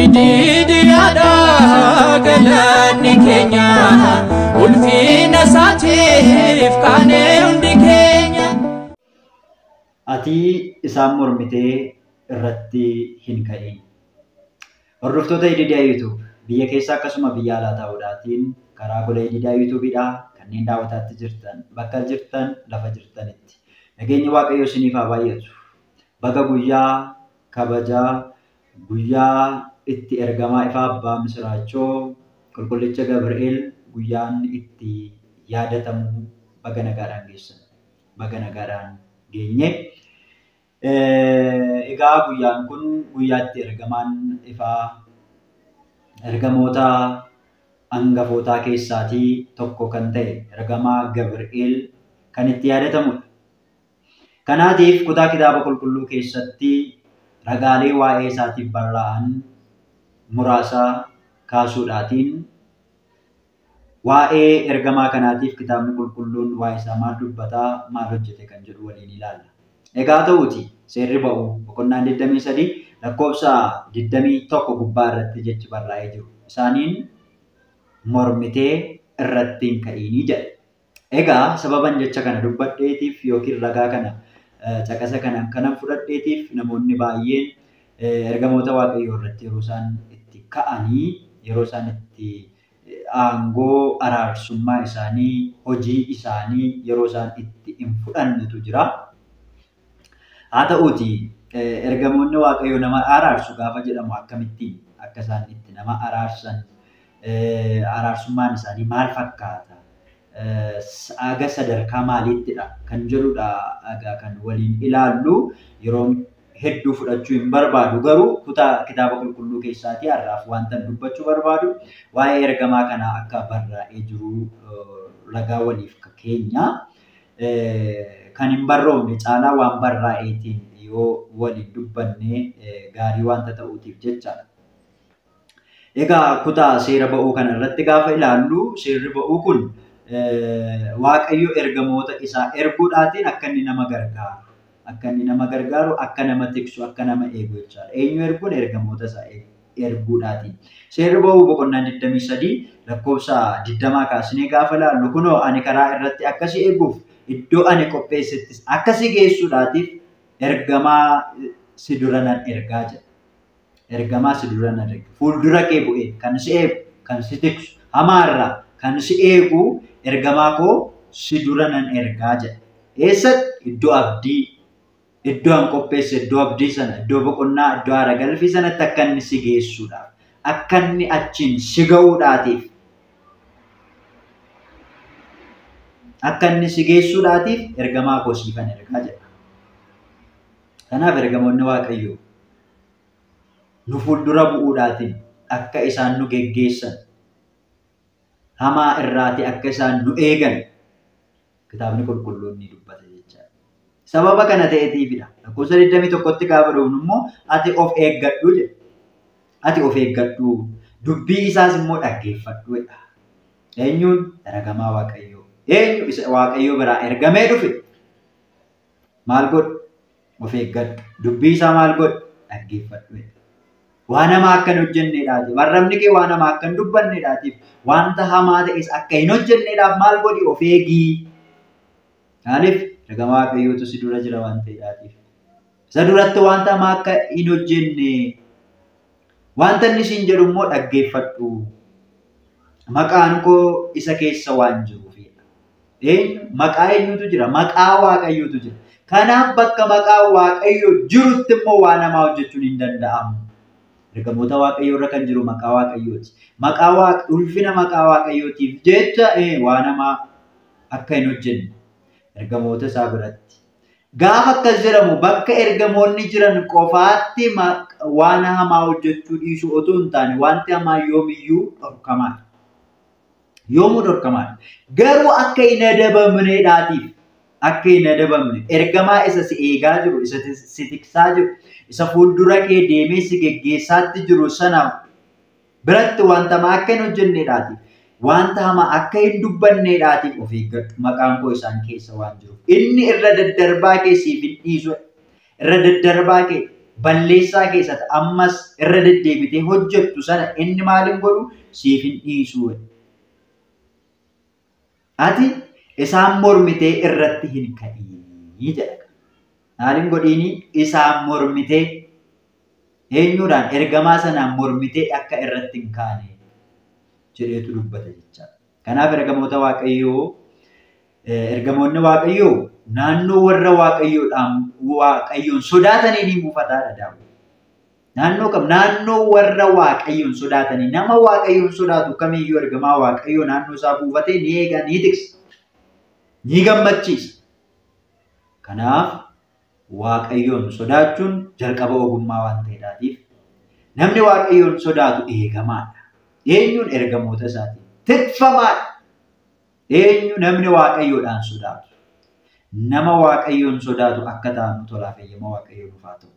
Didiyaadha galanni keenya ulfina isaatiif qaanee hundi keenya. Ati isaan mormitee irratti hin ka'in. Hordoftoota Ididaa YouTube biyya keessa akkasuma biyya alaa ta'uudhaatiin karaa gola Ididaa YouTubeidhaa kanneen daawwataatti jirtan bakka jirtan lafa jirtanitti nageenyi Waaqayyoo isiniif haa baay'atu. Baga guyyaa kabajaa guyyaa itti ergamaa ifaa abbaa misiraachoo qulqullicha Gabri'eel guyyaan itti yaadatamu baga nagaadhaan geessan. Baga nagaadhaan geenye. Egaa guyyaan kun guyyaa itti ergamaan ifaa ergamoota hangafootaa keessaatii tokko kan ta'e ergamaa Gabri'eel kan itti yaadatamudha. Kanaatiif kutaa kitaaba qulqulluu keessatti ragaalee waa'ee isaatiif barraa'an muraasa kaasuudhaatiin waa'ee ergamaa kanaatiif kitaabni qulqulluun waa'ee isaa maal dubbataa maal hojjete kan jedhu waliin ilaalla. Egaa ta'uuti seerri ba'uu boqonnaan 23 lakkoofsa 21 gubbaa irratti jechi barraa'ee jiru. Isaaniin mormitee irratti hin ka'inii jedhe. Egaa sababan jecha kana dubbadheetiif yookiin ragaa kana caqasa kanan fudhadheetiif namoonni baay'een ergamoota Waaqayyoo irratti yeroo isaan itti ka'anii yeroo isaan itti aangoo araarsummaa isaanii hojii isaanii yeroo isaan itti hin fudhannetu jira. Haa ta'uuti ergamoonni Waaqayyoo nama araarsu gaafa jedhamu akkamittiin akka isaan itti nama araarsan araarsummaan isaanii maal fakkaata? Aga sadarkaa maaliittidha kan jedhudha egaa kan waliin ilaallu yeroo hedduu fudhachuu hin barbaadu garuu kutaa kitaaba qulqulluu keessaatii har'aaf wanta dubbachuu barbaadu waa'ee ergamaa kana akka barraa'ee jiru ragaa waliif keenya kan hin barroomne caalaa waan barraa'eetiin yoo waliin dubbanne gaarii wanta ta'uutiif jechaadha. Egaa kutaa seera ba'uu kana irratti gaafa ilaallu seerri ba'uu kun Waaqayyo ergamoota isaa erguudhaatiin akka inni nama gargaaru akka nama tiksu akka nama eegu jechaadha. Eenyu erguun ergamoota isaa erguudhaatiin. Seerri ba'uu boqonnaan 23 lakkoofsa 20 kaasnee gaafa ilaallu kunoo ani karaa irratti akkasii eeguuf iddoo ani qopheessettis akkasii geessuudhaatiif ergamaa si dura nan ergaa jedha. Ergamaa si dura nan erga. Fuuldura kee bu'ee kan si eegu kan si tiksu hamaarraa kan si eegu ergamaa koo si dura nan ergaa jedha. Eessatti iddoo abdii iddoo an qopheesse iddoo abdii sana iddoo boqonnaa iddoo haara galfii sanatti akka inni si geessuudhaaf akka inni achiin si ga'uudhaatiif akka inni si geessuudhaatiif ergamaa koo siifan ergaa jedha. Kanaaf ergamoonni Waaqayyoo nu fuuldura bu'uudhaatiin akka isaan nu geggeessan hamaa irraati akka isaan nu eegan kitaabni qulqulluun ni dubbata jechaadha. Sababa kana ta'eetiifidha. Lakkoofsa 21tti gaafa dhufnu immoo ati of eeggadhu jedha. Ati of eeggadhu dubbii isaas immoo dhaggeeffadhu jedha. Eenyuun ergamaa Waaqayyoo. Eenyu isa Waaqayyoo biraa ergamee dhufe maal godhu of eeggadhu dubbii isaa maal godhu dhaggeeffadhu jedha. Waan hamaa akka hin hojjenneedhaatiif arrabni kee waan hamaa akka hin dubbanneedhaatiif wanta hamaa ta'es akka hin hojjenneedhaaf maal godhi of eegii. Maaliif ergamaa Waaqayyootu si dura jira waan ta'eedhaatiif. Isa duratti wanta hamaa akka hin hojjenne wanta inni siin jedhu immoo dhaggeeffadhu. Maqaan koo isa keessa waan jiruufidha. Maqaa eenyutu jira? Maqaa Waaqayyootu jira. Kanaaf bakka maqaa Waaqayyoo jirutti immoo waan hamaa hojjechuun hin danda'amu. Ergamoota Waaqayyoo irra kan jiru maqaa Waaqayyooti. Ulfina maqaa Waaqayyootiif jecha waan hamaa akka hin hojjenne ergamoota isaa biratti. Gaafa akkas jedhamu bakka ergamoonni jiran qofaatti waan hamaa hojjechuu dhiisuu otoo hin taane wanti hamaa yoomiyyuu dhorkamaadha. Yoomuu dhorkamaadha. Garuu akka hin adabamneedhaatiif akka hin adabamne ergamaa isa si eegaa jiru isa si tiksaa jiru isa fuuldura kee deemee si geggeessaatti jiru sana biratti wanta hamaa akka hin hojjenneedhaatiif wanta hamaa akka hin dubbanneedhaatiif of eeggadhu. Maqaan koo isaan keessa waan jiruuf inni irra daddarbaa kee siif hin dhiisu irra daddarbaa kee balleessaa keessatti ammas irra deddeebitee hojjettu sana inni maaliin godhu siif hin dhiisu. Ati isaan mormitee irratti hin ka'ii jedha. Maaliin godhiini isaan mormitee eenyuudhaan ergamaa sanaan mormitee akka irratti hin kaane jedheetu dubbata jecha. Kanaaf ergamoonni Waaqayyoo naannoo warra Waaqayyoon sodaatanii ni buufataadha. Naannoo warra Waaqayyoon sodaatanii nama Waaqayyoon sodaatu kamiyyuu ergamaa Waaqayyoo naannoo isaa buufatee ni eega, ni tiksa, ni gammachiisa. Kanaaf Waaqayyoon sodaachuun jalqaba ogummaa waan ta'eedhaatiif namni Waaqayyoon sodaatu eegamaadha. Eenyuun ergamoota isaatiin tikfamaadha. Eenyu namni Waaqayyoodhaan sodaatu. Nama Waaqayyoon sodaatu akka taanu tolaaf eeyyama Waaqayyoo nuuf haa ta'u.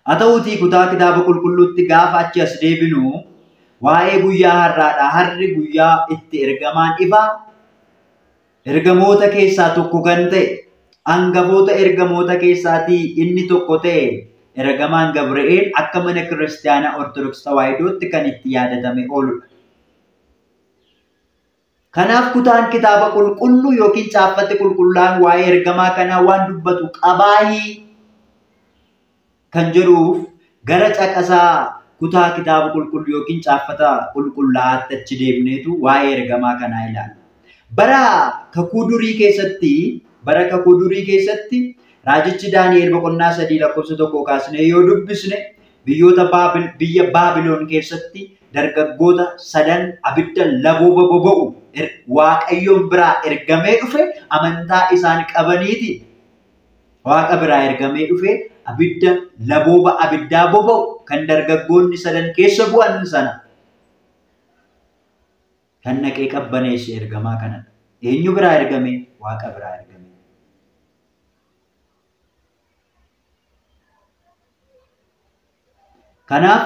Haa ta'uutii kutaa kitaaba qulqulluutti gaafa achi as deebinu waa'ee guyyaa har'aadha. Har'i guyyaa itti ergamaan ifaa ergamoota keessaa tokko kan ta'e hangafoota ergamoota keessaatii inni tokko ta'e ergamaan Gabri'eel akka mana kiristaanaa Ortodoksii Tawaahidootti kan itti yaadatamee ooludha. Kanaaf kutaan kitaaba qulqulluu yookiin caaffati qulqullaan waa'ee ergamaa kanaa waan dubbatu qabaayii kan jedhuuf gara caqasaa kutaa kitaaba qulqulluu yookiin caaffata qulqullaa'aatti achi deemneetu waa'ee ergamaa kanaa ilaalla. Bara kakuu durii keessatti raajichi Daani'el boqonnaa 3:1 kaasnee yoo dubbisne biyya Baabiloon keessatti dargaggoota 3 abidda labooba boba'u Waaqayyoon biraa ergamee dhufe amantaa isaan qabaniitiin Waaqa biraa ergamee dhufe abidda labooba abiddaa boba'u kan dargaggoonni 3 keessa bu'an sana kan naqee qabbaneesse ergamaa kanadha. Eenyu biraa ergame? Waaqa biraa ergame. Kanaaf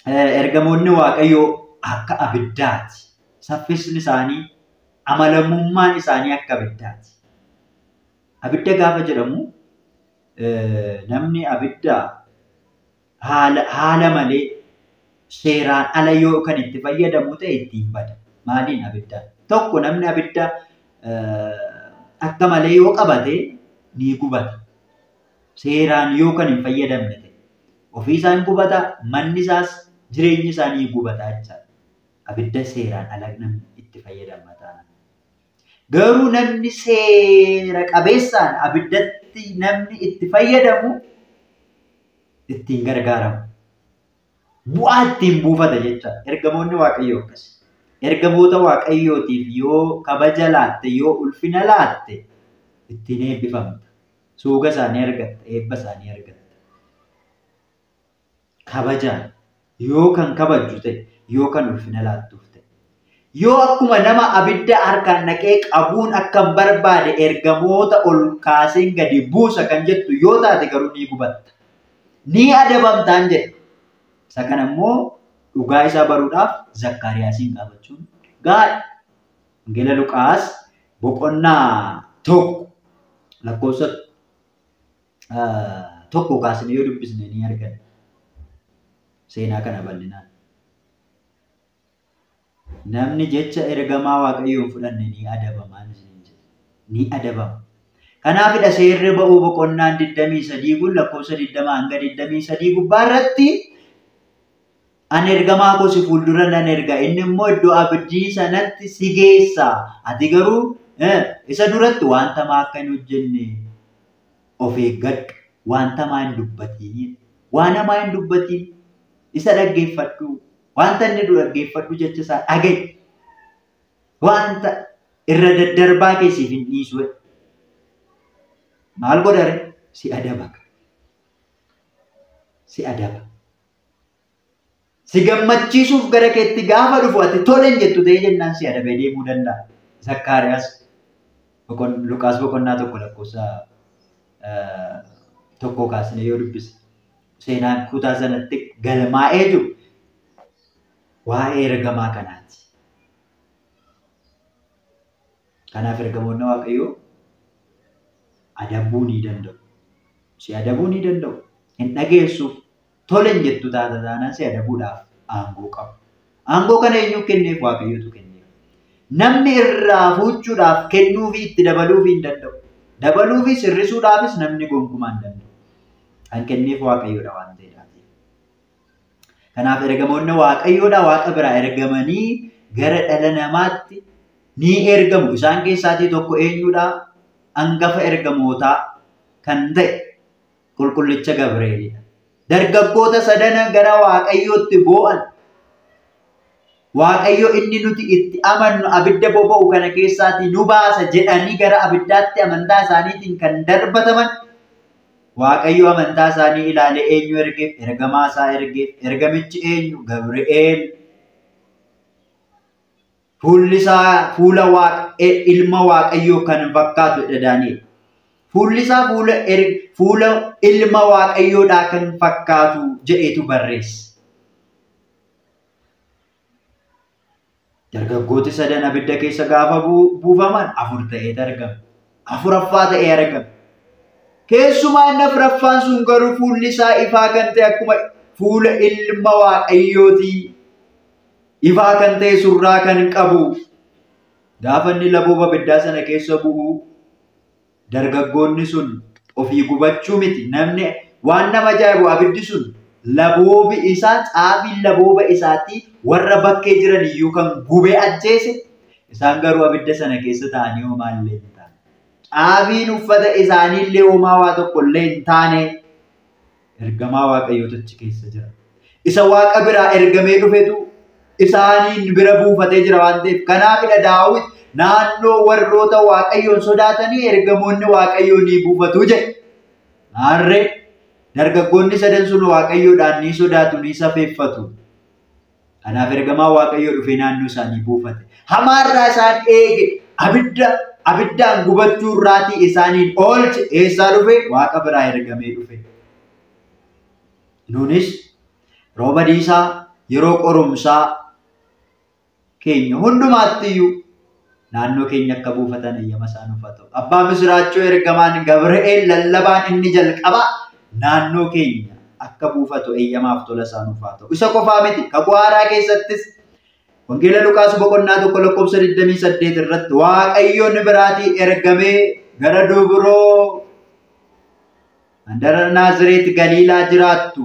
ergamoonni Waaqayyoo akka abiddaati. Saffisni isaanii, amalamummaan isaanii akka abiddaati. Abidda gaafa jedhamu namni abidda haala malee seeraan ala yoo kan itti fayyadamu ta'e ittiin bada. Maaliin abidda? Tokko namni abidda akka malee yoo qabate ni gubata. Seeraan yoo kan hin fayyadamne ta'e ofii isaa ni gubata, manni isaas jireenyi isaa ni gubata jechaadha. Abidda seeraan ala namni itti fayyadama taana. Garuu namni seera qabeessaan abiddatti namni itti fayyadamu ittiin gargaaramu. Bu'aa ittiin buufata jecha. Ergamoonni Waaqayyoo akkas. Ergamoota Waaqayyootiif yoo kabaja laatte, yoo ulfina laatte ittiin eebbifamta. Suuga isaanii argatta, eebba isaanii argatta. Kabajaan yoo kan kabajju ta'e, yoo kan ulfina laattuuf ta'e. Yoo akkuma nama abidda harkaan naqee qabuun akka barbaade ergamoota ol kaaseen gadi buusa kan jettu yoo taate garuu ni gubatta. Ni adabamtaan jedhe. Isa kana immoo dhugaa isaa baruudhaaf Zakkaariyaasiin qaabachuun gaadha. Wangeela Luqaas boqonnaa 1 lakkoofsa 1 kaasnee yoo dubbisne ni argina. Seenaa kana bal'inaan. Namni jecha ergamaa Waaqayyoon fudhanne ni adabama. Ni adabama. Kanaafidha seerri ba'uu boqonnaan 23 kun lakkoofsa 20 hanga 23 gubbaarratti ani ergamaa koo si fuuldura nan erga. Inni immoo iddoo abdii sanatti si geessa. Ati garuu isa duratti wanta hamaa akka hin hojjenne of eeggadhu. Wanta hamaa hin dubbatiin. Waan hamaa hin dubbatiin. Isa dhaggeeffadhu. Wanta inni dhaggeeffadhu jecha isaa dhaga'i. Wanta irra daddarbaa keessiif hin dhiisu. Maal godhare? Si adaba. Si adaba. Si gammachiisuuf gara keetti gaafa dhufu ati toleen jettu ta'ee jennaan si adabee deemuu danda'a. Zakkaariyaas Luqaas boqonnaa 1 lakkoofsa 1 kaasnee yoo dubbise seenaan kutaa sanatti galmaa'ee jiru waa'ee ergamaa kanaati. Kanaaf ergamoonni Waaqayyoo adabuu ni danda'u. si adabuu ni danda'u. Hin dhageessuuf tolen jettu taata taanaan si adabuudhaaf aangoo qabu. Aangoo kana eenyu kenneef? Waaqayyotu kenneef. Namni irraa fuuchuudhaaf kennuufi itti dabaluufi hin danda'u. Dabaluufi sirrisuudhaafis namni gonkumaa hin danda'u. Kan kenneef Waaqayyoodha waan ta'eedhaaf. Kanaaf ergamoonni Waaqayyoodha Waaqa biraa ergamanii gara dhala namaatti ni ergamu. Isaan keessaatii tokko eenyudha? Hangafa ergamootaa kan ta'e qulqullicha Gabreelidha. Dargaggoota sadana gara Waaqayyootti boo'an. Waaqayyo inni nuti itti amannu abidda boba'u kana keessaatii nu baasa jedhanii gara abiddaatti amantaa isaaniitiin kan darbataman. Waaqayyo amantaa isaanii ilaalee eenyu ergeef? Ergamaa isaa ergeef. Ergamichi eenyu? Gabri'eel. Fuulli isaa fuula ilma Waaqayyoo kan fakkaatudha Daani'el. Fuulli isaa fuula ilma Waaqayyoodhaa kan fakkaatu jedheetu barreessa. Dargaggooti sadan abidda keessa gaafa buufaman 4 ta'ee argama. 4ffaa ta'ee argama. Keessumaa inni 4ffaan sun garuu fuulli isaa ifaa kan ta'e akkuma fuula ilma Waaqayyootii. Ifaa kan ta'e surraa kan qabu. Gaafa inni labooba abiddaa sana keessa bu'u dargaggoonni sun ofii gubachuu miti. Namni waan nama ajaa'ibu abiddi sun laboobi isaa xaafiin labooba isaatii warra bakkee jiran iyyuu kan gubee ajjeese. Isaan garuu abidda sana keessa ta'anii homaallee hin taane. Xaafiin uffata isaaniillee homaa waa tokkollee hin taane. Ergamaa Waaqayyootu achi keessa jira. Isa Waaqa biraa ergamee dhufetu isaaniin bira buufatee jira waan ta'eef. Kanaafidha Daawit naannoo warroota Waaqayyoon sodaatanii ergamoonni Waaqayyoo ni buufatu jedhe. Maarree dargaggoonni sadan sun Waaqayyoodhaan ni sodaatu ni safeeffatu. Kanaaf ergamaa Waaqayyoo dhufee naannoo isaanii buufate. Hamaarraa isaan eege abiddaan gubachuu irraatii isaaniin oolche. Eessaa dhufe? Waaqa biraa ergamee dhufe. Nunis rooba diisaa yeroo qorumsaa keenya hundumaatti iyyuu naannoo keenya akka buufatan eeyyama isaan uffatu. Abbaa Misiraachoo ergamaan Gabri'eel lallabaan inni jalqaba naannoo keenya akka buufatu eeyyamaaf tola isaan uffatu. Isa qofaa miti. Kakuu haaraa keessattis Wangeela Luqaas boqonnaa 1:28 irratti Waaqayyoon biraatii ergamee gara dubroo mandara Naazreet Galiilaa jiraattu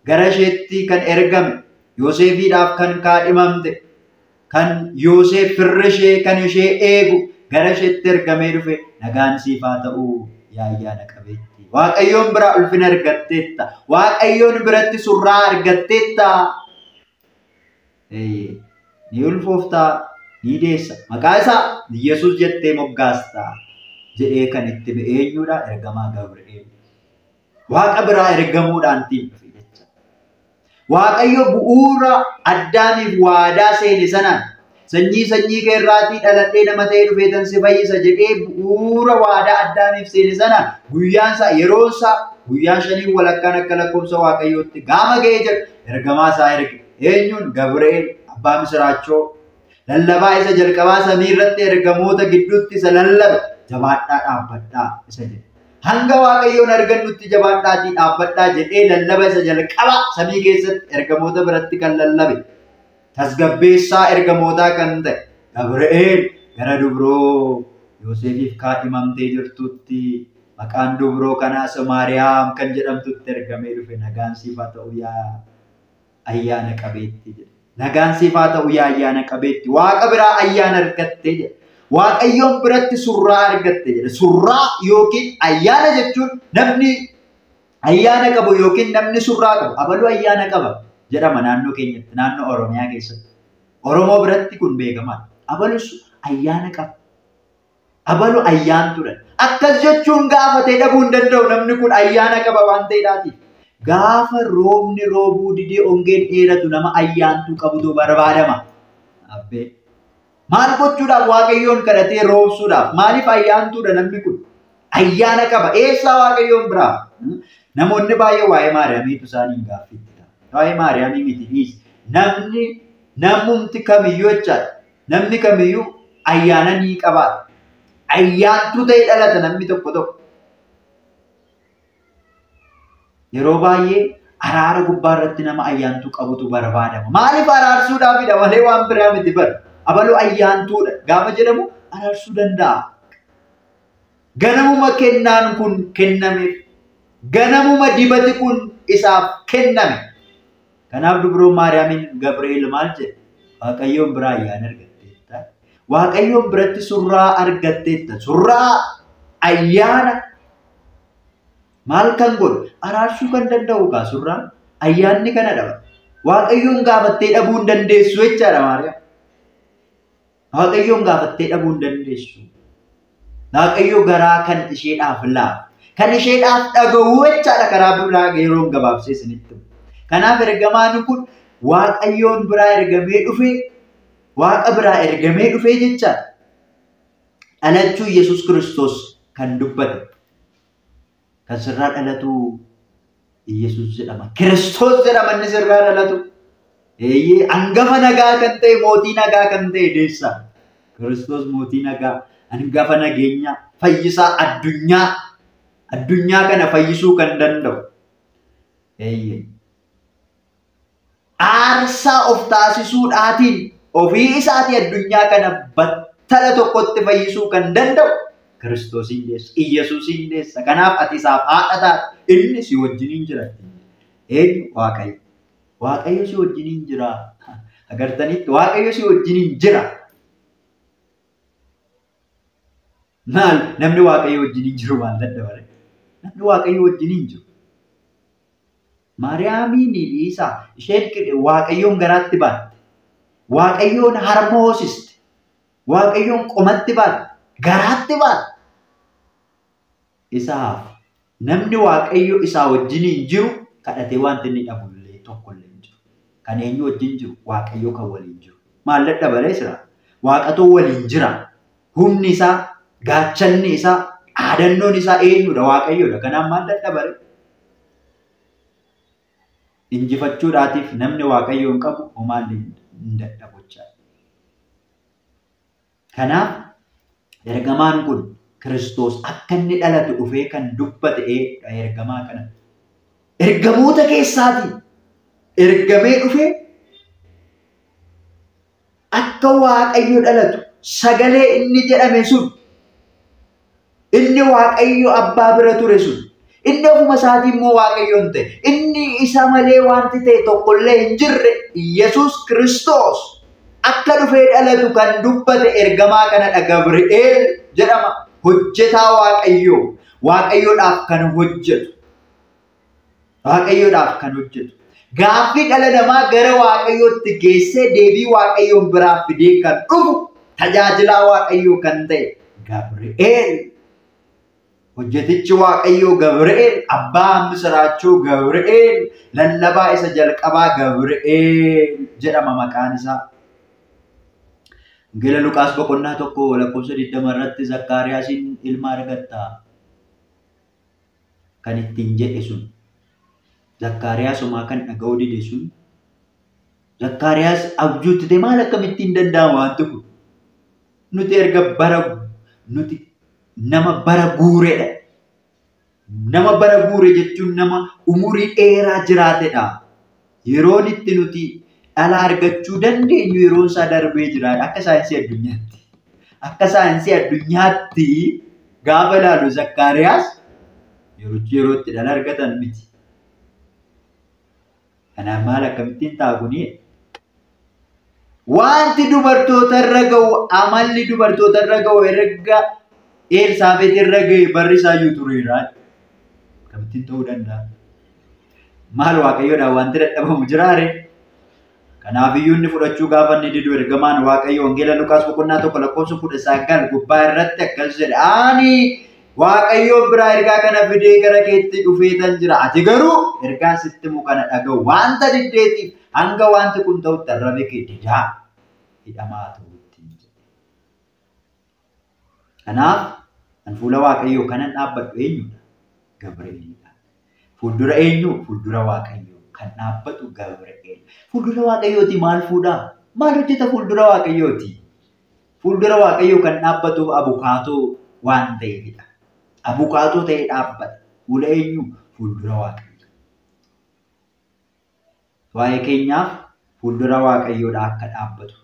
gara isheetti kan ergame Yoosefiidhaaf kan kaadhimamte kan Yoosef firri ishee kan ishee eegu gara isheetti ergamee dhufe. Nagaan siif haa ta'u yaa ayyaana qabeetti. Waaqayyoon bira ulfina argatteetta. Waaqayyoon biratti surraa argatteetta. Ni ulfooftaa ni deessa. Maqaa isaa Yesuus jettee moggaastaa jedhee kan itti eenyudha? Ergamaa Gabri'eel. Waaqa biraa ergamuudhaan dhufe jecha. Waaqayyo bu'uura Addaamiif waadaa seene sanaan sanyii kee irraatii dhaladhee nama ta'ee dhufeetan si fayyisa jedhee bu'uura waadaa Addaamiif seene sanaan guyyaan isaa yeroon isaa guyyaa 5 walakkaan akka lakkoofsa Waaqayyootti gaafa ga'ee jedhu ergamaa isaa erge. Eenyuun? Gabri'eel abbaa Misiraachoo lallabaa isa jalqabaa samii irratti ergamoota gidduutti isa lallabe. Jabaadhaa dhaabbadhaa isa jedhe. Hanga Waaqayyoon argannutti jabaadhaatii dhaabbadhaa jedhee lallaba isa jalqaba samii keessatti ergamoota biratti kan lallabe. Tasgabbeessaa ergamootaa kan ta'e Gabri'eel gara dubroo Yoosefiif kaadhimamtee jirtutti maqaan dubroo kanaas Maariyaam kan jedhamtutti ergamee dhufe. Nagaan siif haa ta'u yaa ayyaana qabeetti jedhe. Nagaan siif haa ta'u yaa ayyaana qabeetti. Waaqa biraa ayyaana argattee jedhe. Waaqayyoon biratti surraa argatte jedhe. Surraa yookiin ayyaana jechuun namni ayyaana qabu yookiin namni surraa qabu abaluu ayyaana qaba jedhama naannoo keenyatti, naannoo Oromiyaa keessatti. Oromoo biratti kun beekamaadha. Abalus ayyaana qaba. Abalu ayyaantuudha. Akkas jechuun gaafatee dhabuu hin danda'u namni kun ayyaana qaba waan ta'eedhaatiif. Gaafa roobni roobuu didee ongeen dheeratu nama ayyaantuu qabutu barbaadama. Abbee. Maal gochuudhaaf Waaqayyoon kadhatee roobsuudhaaf? Maaliif ayyaantuudha namni kun? Ayyaana qaba. Eessaa Waaqayyoon biraa? Namoonni baay'ee waa'ee Maariyaamiitu isaaniin gaaffiitti ta'a. Waa'ee Maariyaamii miti dhiisi. Namumti kamiyyuu jechaadha. Namni kamiyyuu ayyaana ni qabaata. Ayyaantuu ta'ee dhalata namni tokko. Yeroo baay'ee araara gubbaa irratti nama ayyaantuu qabutu barbaadama. Maaliif araarsuudhaafidha malee waan biraa miti bara. Abaluu ayyaantuudha gaafa jedhamu araarsuu danda'a. Ganamuma kennaan kun kennameef. Ganamuma dibati kun isaaf kenname. Kanaaf dubroon Maariyaamiin Gabri'eel maal jedhe? Waaqayyoon biraa ayyaana argatteetta. Waaqayyoon biratti surraa argatteetta. Surraa ayyaana maal kan godhu araarsuu kan danda'u kaa surraan ayyaanni kana dhaba. Waaqayyoon gaafattee dhabuu hin dandeessu jechaadha Maariyaam. Waaqayyoon gaafattee dhabuu hin dandeessu. Waaqayyo garaa kan isheedhaaf laafu. Kan isheedhaaf dhaga'u jechaadha karaa biraa yeroon gabaabsee isinitti. Kanaaf ergamaan kun Waaqayyoon biraa ergamee dhufee Waaqa biraa ergamee dhufee jechaadha. Dhalachuu Yesuus Kiristoos kan dubbate. Kan sirraa dhalatu Yesuus jedhama. Kiristoos jedhama inni sirraa dhalatu. Hangafa nagaa kan ta'e mootii nagaa kan ta'e deessaa. Kiristoos mootii nagaa hangafa nageenya fayyisaa addunyaa kana fayyisuu kan danda'u. Aarsaa of taasisuudhaatiin ofii isaatii addunyaa kana battala tokkotti fayyisuu kan danda'u Kiristoosiin deessa. Iyyasuusiin deessa. Kanaaf ati isaaf haadha taate inni si wajjiniin jira. Eenyu? Waaqayyo. Waaqayyo si wajjiniin jira. Agartanitti Waaqayyo si wajjiniin jira. Maal namni Waaqayyo wajjiniin jiru maal dadhabare? Namni Waaqayyo wajjiniin jiru. Maariyaamiin Isaa isheen Waaqayyoon garaatti baatte. Waaqayyoon harma hoosiste. Waaqayyoon qomatti baatte. Garaatti baatte. Isaaf namni Waaqayyo isaa wajjiniin jiru kadhatee wanti inni dhabullee tokkollee hin jiru. Kan eenyu wajjin jiru? Waaqayyo kan waliin jiru. Maal dadhabaree jira? Waaqatoo waliin jira. Humni isaa, gaachanni isaa, aadannoon isaa eenyudha? Waaqayyoodha. Kanaaf maal dadhabare? Injifachuudhaatiif namni Waaqayyoon qabu homaan hin dadhabochaa. Kanaaf ergamaan kun Kiristoos akka inni dhalatu dhufee kan dubbate ergamaa kana. Ergamoota keessaatiin ergamee dhufee akka Waaqayyo dhalatu sagalee inni jedhame sun inni Waaqayyo abbaa bira ture sun inni ofuma isaatii immoo Waaqayyoon ta'e inni isa malee wanti ta'e tokkollee hin jirre Yesuus Kiristoos akka dhufee dhalatu kan dubbate ergamaa kanadha. Gabri'eel jedhama. Hojjetaa Waaqayyoo. Waaqayyoodhaaf kan hojjetu. Waaqayyoodhaaf kan hojjetu. Gaaffii dhala namaa gara Waaqayyootti geessee deebii Waaqayyoon biraa fidee kan dhufu tajaajilaa Waaqayyoo kan ta'e Gabri'eel. Hojjetichi Waaqayyoo Gabri'eel. Abbaa misiraachuu Gabri'eel. Lallabaa isa jalqabaa Gabri'eel jedhama maqaan isaa. Gela Luqaas boqonnaa 1 lakkoofsa 20 irratti Zakkaariyaasiin ilma argatta kan ittiin jedhe sun. Zakkaariyaasumaa kan dhaga'uu dide sun. Zakkaariyaas abjuutti ta'e maal akkamittiin danda'ama wanti kun? Nuti erga nuti nama bara guureedha. Nama bara guure jechuun nama umurii dheeraa jiraatedha. Yeroon itti nuti dhala argachuu dandeenyu yeroon isaa darbee jira. Akka saayinsii addunyaatti. Akka saayinsii addunyaatti gaafa ilaalu Zakkaariyaas yerootti dhala argatan miti. Kanaaf maal akkamittiin ta'a kuni? Wanti dubartoota irra ga'u amalli dubartoota irra ga'u erga Elsaabeet irra ga'e barri isaayyuu tureera. Akkamittiin ta'uu danda'a? Maal Waaqayyoodhaan wanti dadhabamu jiraare? Kanaaf iyyuu inni fudhachuu gaafa inni didu ergamaan Waaqayyo Wangeela Luqaas boqonnaa 1 lakkoofsa 19 gubbaa irratti akkas jedhe. Ani Waaqayyoon biraa ergaa kana fidee gara keetti dhufeetan jira. Ati garuu ergaan sitti himu kana dhaga'u wanta diddeetiif hanga wanti kun ta'utti arrabe kee didaa hidhamaa ta'utti. Kanaaf an fuula Waaqayyoo kanan dhaabbadhu eenyudha? Gabri'eelidha. Fuuldura eenyu? Fuuldura Waaqayyoo kan dhaabbatu Gabri'eel. Fuuldura Waaqayyooti maal fuudhaa? Maal hojjeta fuuldura Waaqayyooti? Fuuldura Waaqayyoo kan dhaabbatuuf abukaatoo waan ta'eefidha. Abukaatoo ta'ee dhaabbata. Fuula eenyu? Fuuldura Waaqayyoo. waa'ee keenyaaf fuuldura Waaqayyoodhaa akka dhaabbatu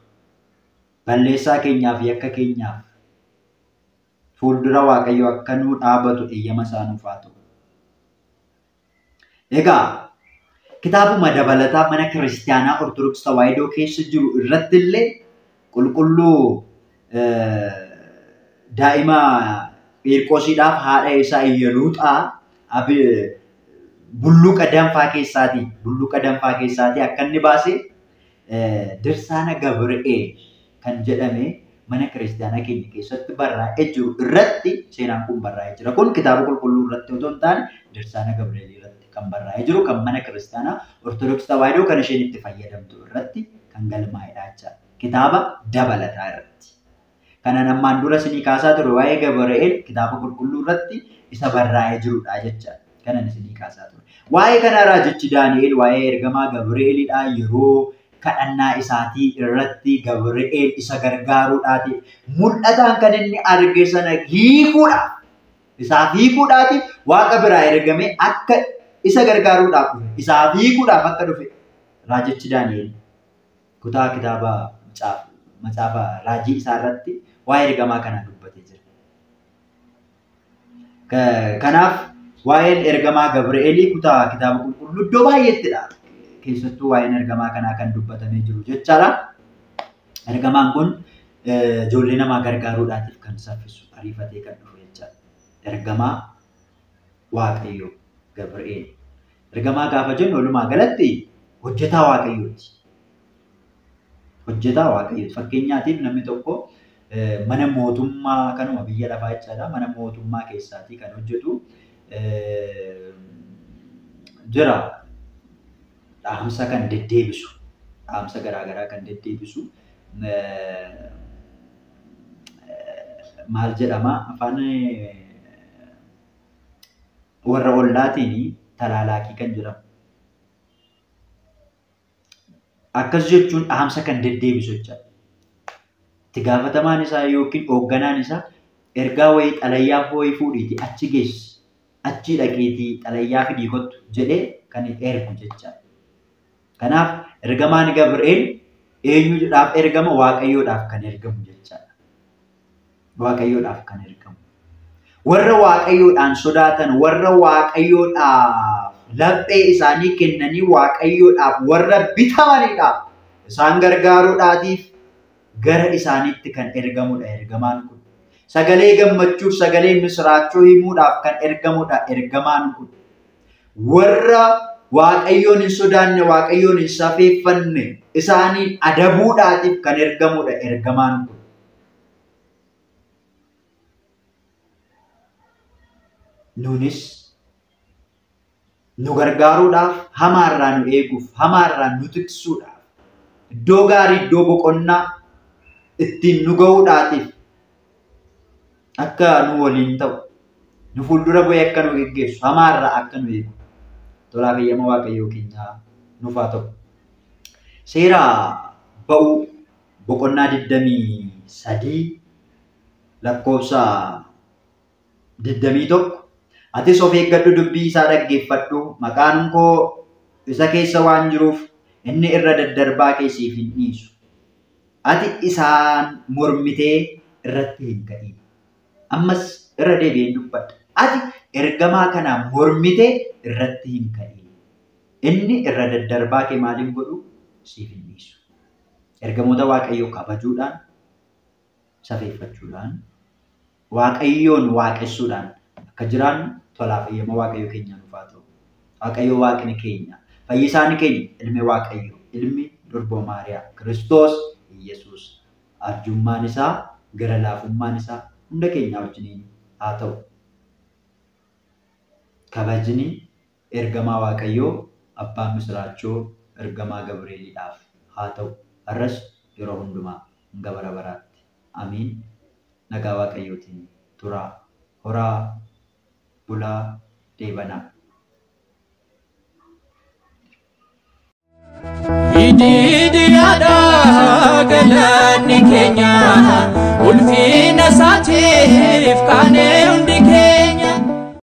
balleessaa keenyaaf yakka keenyaaf fuuldura Waaqayyoo akka nuu dhaabbatu eeyyama isaa nuuf haa ta'u. Egaa kitaabuma dabalataa mana kiristaanaa Ortodoksii Tawaahidoo keessa jiru irratti illee qulqulluu daa'ima Phirqoosiidhaaf haadha isaa Iyyoluuxaa bulluqa danfaa keessaatii akka inni baase Dirsaana Gabri'eel kan jedhame mana kiristaanaa keenya keessatti barraa'ee jiru irratti seenaan kun barraa'ee jira. Kun kitaaba qulqulluu irratti otoo hin taane Dirsaana Gabri'eel irratti kan barraa'ee jiru kan mana kiristaanaa Ortodoksii Tawaahidoo kan isheen itti fayyadamtu irratti kan galmaa'edha jechuudha. Kitaaba dabalataa irratti. Kana namaan dura isinii kaasaa ture waa'ee Gabri'eel kitaaba qulqulluu irratti isa barraa'ee jirudha jechuudha. Kanan isinii kaasaa ture. Waa'ee kana raajichi Daani'eel waa'ee ergamaa Gabri'eelidha yeroo kadhannaa isaatii irratti Gabri'eel isa gargaaruudhaati mul'ataan kan inni arge sana hiikuudhaaf Waaqa biraa ergamee akka isa gargaaruudhaaf isaaf hiikuudhaaf akka dhufe raajichi Daani'eel kutaa kitaaba macaafa raajii isaa irratti waa'ee ergamaa kanaa dubbatee jira. Kanaaf waa'een ergamaa Gabri'eelii kutaa kitaaba qulqulluu iddoo baay'eettidha. Keessattuu waa'een ergamaa kanaa kan dubbatamee jiru jechaadha. Ergamaan kun ijoollee namaa gargaaruudhaatiif kan saffisu ariifatee kan dhufe jechaadha. Ergamaa Waaqayyoo Gabri'eel. Ergamaa gaafa jennu walumaa galatti hojjetaa Waaqayyooti. Hojjetaa Waaqayyooti. Fakkeenyaatiif namni tokko mana mootummaa kanuma biyya lafaa jechaadha. Mana mootummaa keessaatii kan hojjetu jira. Dhaamsa kan deddeebisu. Dhaamsa garaagaraa kan deddeebisu. Maal jedhama afaan warra ollaatiin talaalaakii kan jedhamu. Akkas jechuun dhaamsa kan deddeebisu jechaadha. Itti gaafatamaan isaa yookiin hoogganaan isaa ergaa wayii xalayyaa wayii fuudhiiti achi geessi. Achi dhaqeetii xalayyaa fidii kottu jedhee kan ergu jechaadha. Kanaaf ergamaan Gabri'eel eenyuudhaaf ergama? Waaqayyoodhaaf kan ergamu jechaadha. Waaqayyoodhaaf kan ergamu. Warra Waaqayyoodhaan sodaatan, warra Waaqayyoodhaaf laphee isaanii kennanii Waaqayyoodhaaf warra bitamaniidhaaf isaan gargaaruudhaatiif gara isaaniitti kan ergamudha ergamaan kun. Sagalee gammachuuf sagalee misraachoo himuudhaaf kan ergamudha ergamaan kun. Warra Waaqayyoon hin sodaanne, Waaqayyoon hin safeeffanne isaanii adabuudhaatiif kan ergamudha ergamaan kun. Nunis nu gargaaruudhaaf, hamaarraa nu eeguuf, hamaarraa nu tiksuudhaaf, iddoo gaarii, iddoo boqonnaa ittiin nu ga'uudhaatiif akka nu waliin ta'u, nu fuuldura bu'ee akka nu geggeessu, hamaarraa akka nu eegu. Tolaa fayyama Waaqayyoo keenyaa nuuf haa ta'u. Seera ba'uu boqonnaa 23 lakkoofsa 21 atis of eeggadhu dubbii isaa dhaggeeffadhu maqaan koo isa keessa waan jiruuf inni irra daddarbaa keessiif hin dhiisu. Ati isaan mormitee irratti hin ka'in. Ammas irra deebi'een dubbadha. Ati ergamaa kanaan mormitee irratti hin ka'in. Inni irra daddarbaa kee maaliin godhu siif hin dhiisu. Ergamoota Waaqayyoo kabajuudhaan, safeeffachuudhaan, Waaqayyoon waaqessuudhaan akka jiraannu tolaa fayyama Waaqayyoo keenya nuuf haa ta'u. Waaqayyoo Waaqni keenya, fayyisaan keenya ilmi Waaqayyoo, ilmi durboo Maariyaam, Kiristoos Iyesuus arjummaan isaa, gara laafummaan isaa hunda keenyaa wajjiniin haa ta'u. Kabajni ergamaa Waaqayyoo abbaa misraachoo ergamaa Gabri'eeliidhaaf haa ta'u. Har'as yeroo hundumaa hanga bara baraatti. Amiin. Nagaa Waaqayyootiin turaa. Horaa bulaa deebanaa. Ididiyaadha galanni keenya ulfina isaatiif qaanee